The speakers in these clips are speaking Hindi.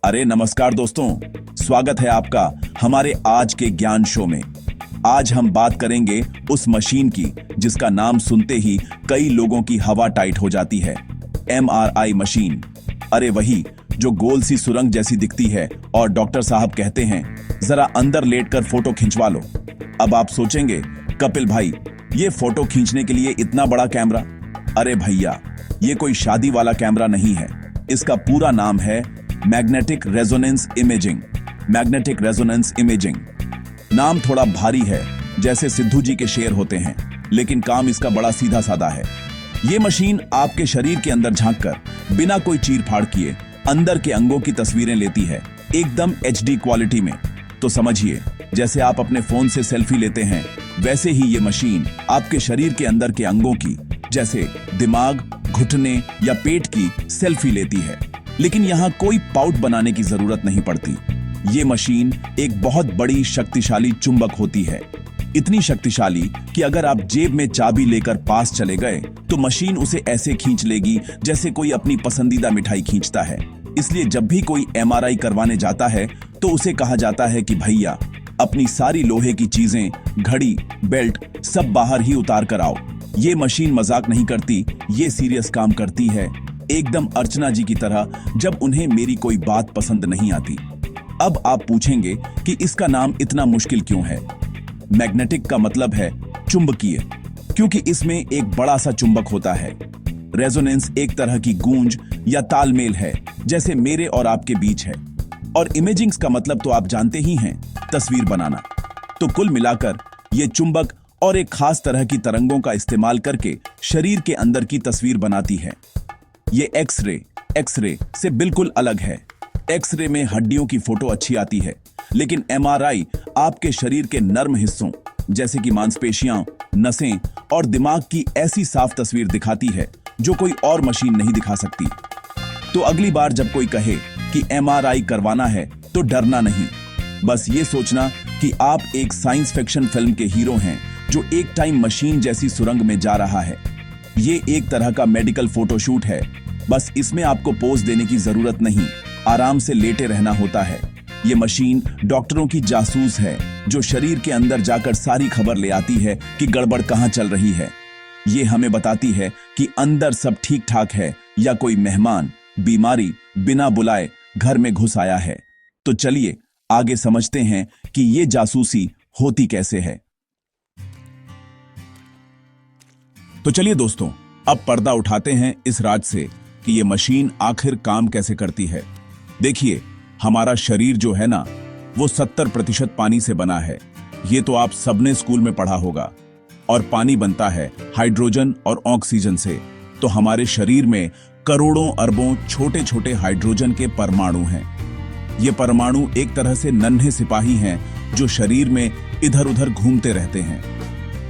अरे नमस्कार दोस्तों, स्वागत है आपका हमारे आज के ज्ञान शो में। आज हम बात करेंगे उस मशीन की जिसका नाम सुनते ही कई लोगों की हवा टाइट हो जाती है। MRI machine. अरे वही जो गोल सी सुरंग जैसी दिखती है और डॉक्टर साहब कहते हैं जरा अंदर लेटकर फोटो खिंचवा लो। अब आप सोचेंगे कपिल भाई, ये फोटो खींचने के लिए इतना बड़ा कैमरा? अरे भैया, ये कोई शादी वाला कैमरा नहीं है। इसका पूरा नाम है magnetic resonance imaging. Magnetic resonance imaging नाम थोड़ा भारी है, जैसे सिद्धू जी के शेर होते हैं, लेकिन काम इसका बड़ा सीधा साधा है। ये मशीन आपके शरीर के अंदर झांककर बिना कोई चीर फाड़ किए अंदर के अंगों की तस्वीरें लेती है, एकदम HD क्वालिटी में। तो समझिए, जैसे आप अपने फोन से सेल्फी लेते हैं, वैसे ही ये मशीन आपके शरीर के अंदर के अंगों की, जैसे दिमाग, घुटने या पेट की सेल्फी लेती है। लेकिन यहाँ कोई पाउट बनाने की जरूरत नहीं पड़ती। ये मशीन एक बहुत बड़ी शक्तिशाली चुंबक होती है, इतनी शक्तिशाली कि अगर आप जेब में चाबी लेकर पास चले गए तो मशीन उसे ऐसे खींच लेगी जैसे कोई अपनी पसंदीदा मिठाई खींचता है। इसलिए जब भी कोई MRI करवाने जाता है तो उसे कहा जाता है कि भैया अपनी सारी लोहे की चीजें, घड़ी, बेल्ट सब बाहर ही उतार कर आओ। ये मशीन मजाक नहीं करती, ये सीरियस काम करती है, एकदम अर्चना जी की तरह जब उन्हें मेरी कोई बात पसंद नहीं आती। अब आप पूछेंगे कि इसका नाम इतना मुश्किल क्यों है। मैग्नेटिक का मतलब है चुंबकीय, क्योंकि इसमें एक बड़ा सा चुंबक होता है। रेजोनेंस एक तरह की गूंज या तालमेल है, जैसे मेरे और आपके बीच है। और इमेजिंग्स का मतलब तो आप जानते ही हैं, तस्वीर बनाना। तो कुल मिलाकर ये चुंबक और एक खास तरह की तरंगों का इस्तेमाल करके शरीर के अंदर की तस्वीर बनाती है। ये एक्सरे से बिल्कुल अलग है। एक्सरे में हड्डियों की फोटो अच्छी आती है, लेकिन MRI आपके शरीर के नर्म हिस्सों, जैसे कि मांसपेशियां, नसें और दिमाग की ऐसी साफ तस्वीर दिखाती है जो कोई और मशीन नहीं दिखा सकती। तो अगली बार जब कोई कहे कि MRI करवाना है तो डरना नहीं, बस ये सोचना कि आप एक साइंस फिक्शन फिल्म के हीरो हैं जो एक टाइम मशीन जैसी सुरंग में जा रहा है। ये एक तरह का मेडिकल फोटोशूट है, बस इसमें आपको पोज देने की जरूरत नहीं, आराम से लेटे रहना होता है। ये मशीन डॉक्टरों की जासूस है, जो शरीर के अंदर जाकर सारी खबर ले आती है कि गड़बड़ कहां चल रही है। ये हमें बताती है कि अंदर सब ठीक ठाक है या कोई मेहमान, बीमारी बिना बुलाए घर में घुस आया है। तो चलिए आगे समझते हैं कि ये जासूसी होती कैसे है। तो चलिए दोस्तों, अब पर्दा उठाते हैं इस राज से कि ये मशीन आखिर काम कैसे करती है। देखिए, हमारा शरीर जो है ना, वो 70% पानी से बना है। ये तो आप सबने स्कूल में पढ़ा होगा। और पानी बनता है हाइड्रोजन और ऑक्सीजन से। तो हमारे शरीर में करोड़ों अरबों छोटे छोटे हाइड्रोजन के परमाणु हैं। ये परमाणु एक तरह से नन्हे सिपाही हैं जो शरीर में इधर उधर घूमते रहते हैं।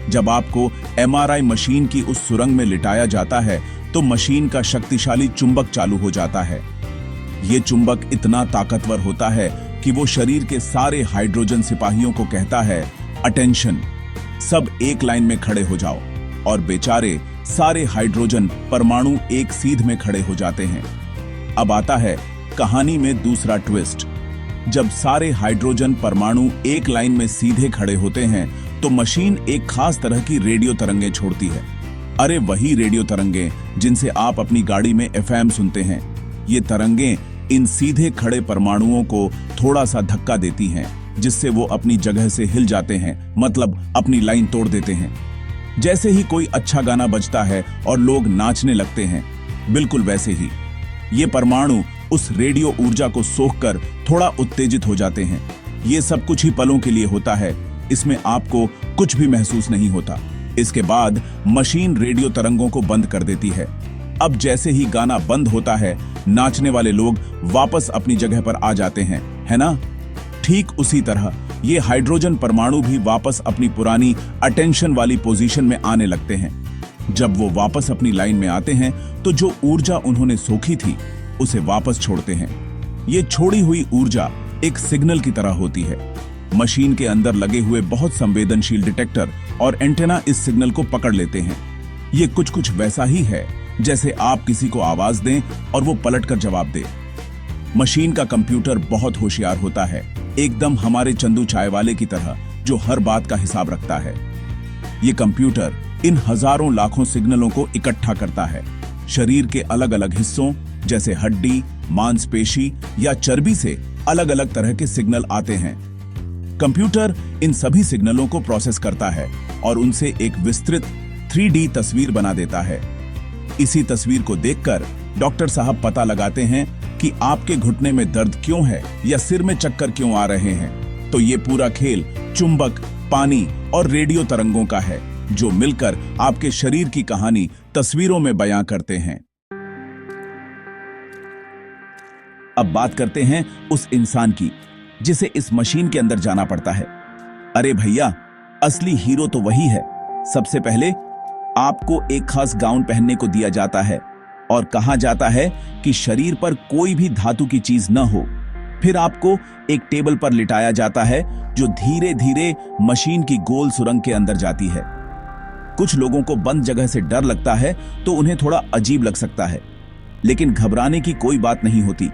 जब आपको MRI मशीन की उस सुरंग में लिटाया जाता है तो मशीन का शक्तिशाली चुंबक चालू हो जाता है। ये चुंबक इतना ताकतवर होता है कि वो शरीर के सारे हाइड्रोजन सिपाहियों को कहता है, अटेंशन, सब एक लाइन में खड़े हो जाओ। और बेचारे सारे हाइड्रोजन परमाणु एक सीध में खड़े हो जाते हैं। अब आता है कहानी में दूसरा ट्विस्ट। जब सारे हाइड्रोजन परमाणु एक लाइन में सीधे खड़े होते हैं तो मशीन एक खास तरह की रेडियो तरंगें छोड़ती है। अरे वही रेडियो तरंगें जिनसे आप अपनी गाड़ी में FM सुनते हैं। ये तरंगें इन सीधे खड़े परमाणुओं को थोड़ा सा धक्का देती हैं, जिससे वो अपनी जगह से हिल जाते हैं, मतलब अपनी लाइन तोड़ देते हैं। जैसे ही कोई अच्छा गाना बजता है और लोग नाचने लगते हैं, बिल्कुल वैसे ही ये परमाणु उस रेडियो ऊर्जा को सोखकर थोड़ा उत्तेजित हो जाते हैं। ये सब कुछ ही पलों के लिए होता है, इसमें आपको कुछ भी महसूस नहीं होता। इसके बाद मशीन रेडियो तरंगों को बंद कर देती है। अब जैसे ही गाना बंद होता है, नाचने वाले लोग वापस अपनी जगह पर आ जाते हैं, है ना? ठीक उसी तरह ये हाइड्रोजन परमाणु भी वापस अपनी पुरानी अटेंशन वाली पोजीशन में आने लगते हैं। जब वो वापस अपनी लाइन में आते हैं तो जो ऊर्जा उन्होंने सोखी थी उसे वापस छोड़ते हैं। ये छोड़ी हुई ऊर्जा एक सिग्नल की तरह होती है। मशीन के अंदर लगे हुए बहुत संवेदनशील डिटेक्टर और एंटेना इस सिग्नल को पकड़ लेते हैं। ये कुछ वैसा ही है जैसे आप किसी को आवाज दें और वो पलटकर जवाब दे। मशीन का कंप्यूटर बहुत होशियार होता है, एकदम हमारे चंदू चाय वाले की तरह, जो हर बात का हिसाब रखता है। ये कंप्यूटर इन हजारों लाखों सिग्नलों को इकट्ठा करता है। शरीर के अलग अलग हिस्सों जैसे हड्डी, मांसपेशी या चर्बी से अलग अलग तरह के सिग्नल आते हैं। कंप्यूटर इन सभी सिग्नलों को प्रोसेस करता है और उनसे एक विस्तृत 3D तस्वीर बना देता है। इसी तस्वीर को देखकर डॉक्टर साहब पता लगाते हैं कि आपके घुटने में दर्द क्यों है या सिर में चक्कर क्यों आ रहे हैं। तो ये पूरा खेल चुंबक, पानी और रेडियो तरंगों का है, जो मिलकर आपके शरीर की कहानी तस्वीरों में बयां करते हैं। अब बात करते हैं उस इंसान की जिसे इस मशीन के अंदर जाना पड़ता है। अरे भैया, असली हीरो तो वही है। सबसे पहले आपको एक खास गाउन पहनने को दिया जाता है और कहा जाता है कि शरीर पर कोई भी धातु की चीज न हो। फिर आपको एक टेबल पर लिटाया जाता है जो धीरे धीरे मशीन की गोल सुरंग के अंदर जाती है। कुछ लोगों को बंद जगह से डर लगता है तो उन्हें थोड़ा अजीब लग सकता है, लेकिन घबराने की कोई बात नहीं होती।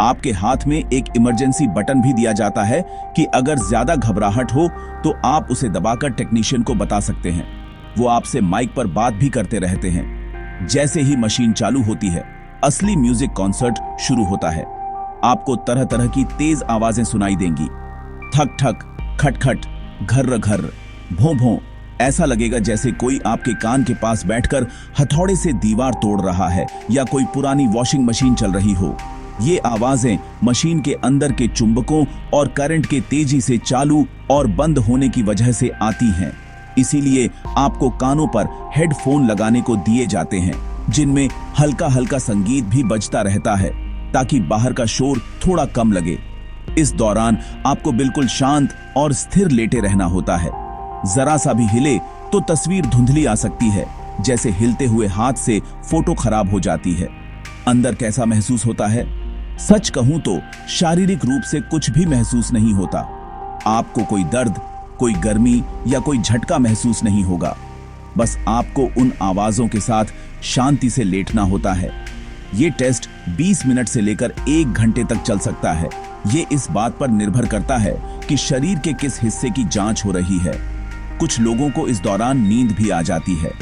आपके हाथ में एक इमरजेंसी बटन भी दिया जाता है कि अगर ज्यादा घबराहट हो तो आप उसे दबाकर टेक्नीशियन को बता सकते हैं। वो आपसे माइक पर बात भी करते रहते हैं। जैसे ही मशीन चालू होती है, असली म्यूजिक कॉन्सर्ट शुरू होता है। आपको तरह तरह की तेज आवाजें सुनाई देंगी। ठक ठक, खट खट, घर्र घर्र, भों भों। ऐसा लगेगा जैसे कोई आपके कान के पास बैठकर हथौड़े से दीवार तोड़ रहा है या कोई पुरानी वॉशिंग मशीन चल रही हो। ये आवाजें मशीन के अंदर के चुंबकों और करंट के तेजी से चालू और बंद होने की वजह से आती हैं। इसीलिए आपको कानों पर हेडफोन लगाने को दिए जाते हैं, जिनमें हल्का हल्का संगीत भी बजता रहता है ताकि बाहर का शोर थोड़ा कम लगे। इस दौरान आपको बिल्कुल शांत और स्थिर लेटे रहना होता है। जरा सा भी हिले तो तस्वीर धुंधली आ सकती है, जैसे हिलते हुए हाथ से फोटो खराब हो जाती है। अंदर कैसा महसूस होता है? सच कहूं तो शारीरिक रूप से कुछ भी महसूस नहीं होता। आपको कोई दर्द, कोई गर्मी या कोई झटका महसूस नहीं होगा। बस आपको उन आवाजों के साथ शांति से लेटना होता है। ये टेस्ट 20 मिनट से लेकर 1 घंटे तक चल सकता है। ये इस बात पर निर्भर करता है कि शरीर के किस हिस्से की जांच हो रही है। कुछ लोगों को इस दौरान नींद भी आ जाती है।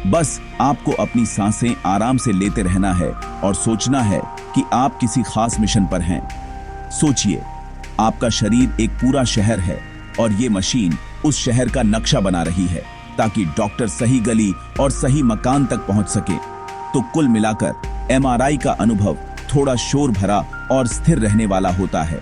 बस आपको अपनी सांसें आराम से लेते रहना है और सोचना है कि आप किसी खास मिशन पर हैं। सोचिए, आपका शरीर एक पूरा शहर है और ये मशीन उस शहर का नक्शा बना रही है ताकि डॉक्टर सही गली और सही मकान तक पहुंच सके। तो कुल मिलाकर MRI का अनुभव थोड़ा शोर भरा और स्थिर रहने वाला होता है।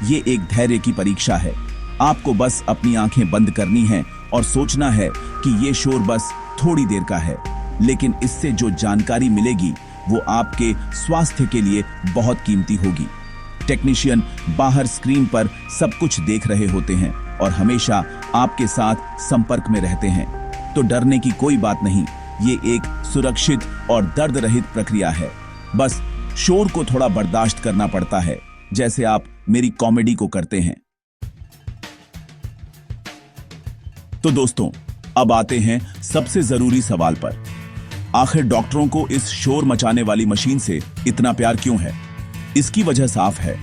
ये एक धैर्य की परीक्षा है। आपको बस अपनी आंखें बंद करनी है और सोचना है कि ये शोर बस थोड़ी देर का है, लेकिन इससे जो जानकारी मिलेगी वो आपके स्वास्थ्य के लिए बहुत कीमती होगी। टेक्नीशियन बाहर स्क्रीन पर सब कुछ देख रहे होते हैं और हमेशा आपके साथ संपर्क में रहते हैं। तो डरने की कोई बात नहीं। ये एक सुरक्षित और दर्द रहित प्रक्रिया है। बस शोर को थोड़ा बर्दाश्त करना पड़ता है, जैसे आप मेरी कॉमेडी को करते हैं। तो दोस्तों, अब आते हैं सबसे जरूरी सवाल पर। आखिर डॉक्टरों को इस शोर मचाने वाली मशीन से इतना प्यार क्यों है? इसकी वजह साफ है।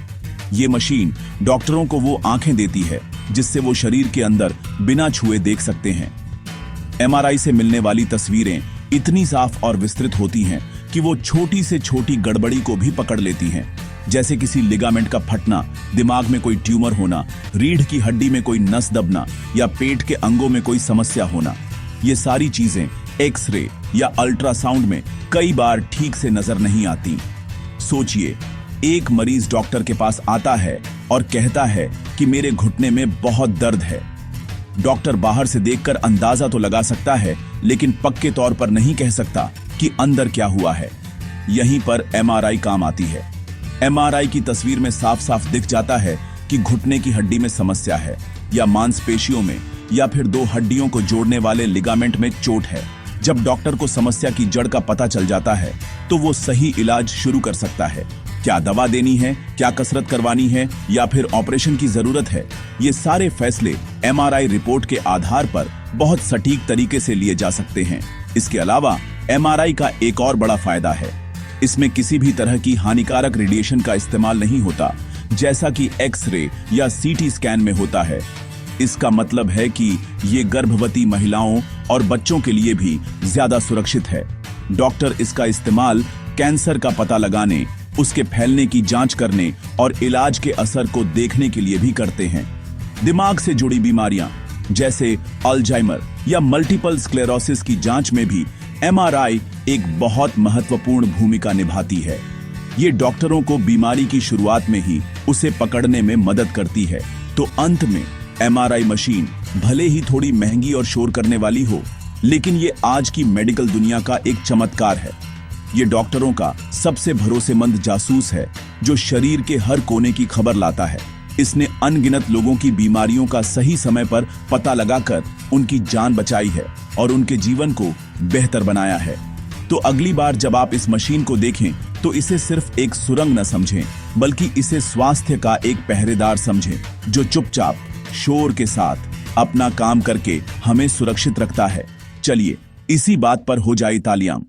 ये मशीन डॉक्टरों को वो आंखें देती है जिससे वो शरीर के अंदर बिना छुए देख सकते हैं। MRI से मिलने वाली तस्वीरें इतनी साफ और विस्तृत होती हैं कि वो छोटी से छोटी गड़बड़ी को भी पकड़ लेती हैं, जैसे किसी लिगामेंट का फटना, दिमाग में कोई ट्यूमर होना, रीढ़ की हड्डी में कोई नस दबना या पेट के अंगों में कोई समस्या होना। ये सारी चीजें एक्सरे या अल्ट्रासाउंड में कई बार ठीक से नजर नहीं आती। सोचिए, एक मरीज डॉक्टर के पास आता है और कहता है कि मेरे घुटने में बहुत दर्द है। डॉक्टर बाहर से देखकर अंदाजा तो लगा सकता है, लेकिन पक्के तौर पर नहीं कह सकता कि अंदर क्या हुआ है। यहीं पर MRI काम आती है। MRI की तस्वीर में साफ साफ दिख जाता है कि घुटने की हड्डी में समस्या है या मांसपेशियों में या फिर 2 हड्डियों को जोड़ने वाले लिगामेंट में चोट है। जब डॉक्टर को समस्या की जड़ का पता चल जाता है तो वो सही इलाज शुरू कर सकता है। क्या दवा देनी है, क्या कसरत करवानी है या फिर ऑपरेशन की जरूरत है, ये सारे फैसले MRI रिपोर्ट के आधार पर बहुत सटीक तरीके से लिए जा सकते हैं। इसके अलावा MRI का एक और बड़ा फायदा है। इसमें किसी भी तरह की हानिकारक रेडिएशन का इस्तेमाल नहीं होता, जैसा कि एक्स-रे या सीटी स्कैन में होता है। इसका मतलब है कि ये गर्भवती महिलाओं और बच्चों के लिए भी ज्यादा सुरक्षित है। डॉक्टर इसका इस्तेमाल कैंसर का पता लगाने, उसके फैलने की जांच करने और इलाज के असर को देखने के लिए भी करते हैं। दिमाग से जुड़ी बीमारियां जैसे अल्जाइमर या मल्टीपल स्क्लेरोसिस की जांच में भी एमआरआई एक बहुत महत्वपूर्ण भूमिका निभाती है। ये डॉक्टरों को बीमारी की शुरुआत में ही उसे पकड़ने में मदद करती है। तो अंत में एमआरआई मशीन भले ही थोड़ी महंगी और शोर करने वाली हो, लेकिन ये आज की मेडिकल दुनिया का एक चमत्कार है। ये डॉक्टरों का सबसे भरोसेमंद जासूस है जो शरीर के हर कोने की खबर लाता है। इसने अनगिनत लोगों की बीमारियों का सही समय पर पता लगाकर उनकी जान बचाई है और उनके जीवन को बेहतर बनाया है। तो अगली बार जब आप इस मशीन को देखें तो इसे सिर्फ एक सुरंग न समझें, बल्कि इसे स्वास्थ्य का एक पहरेदार समझें जो चुपचाप शोर के साथ अपना काम करके हमें सुरक्षित रखता है। चलिए इसी बात पर हो जाए तालियां।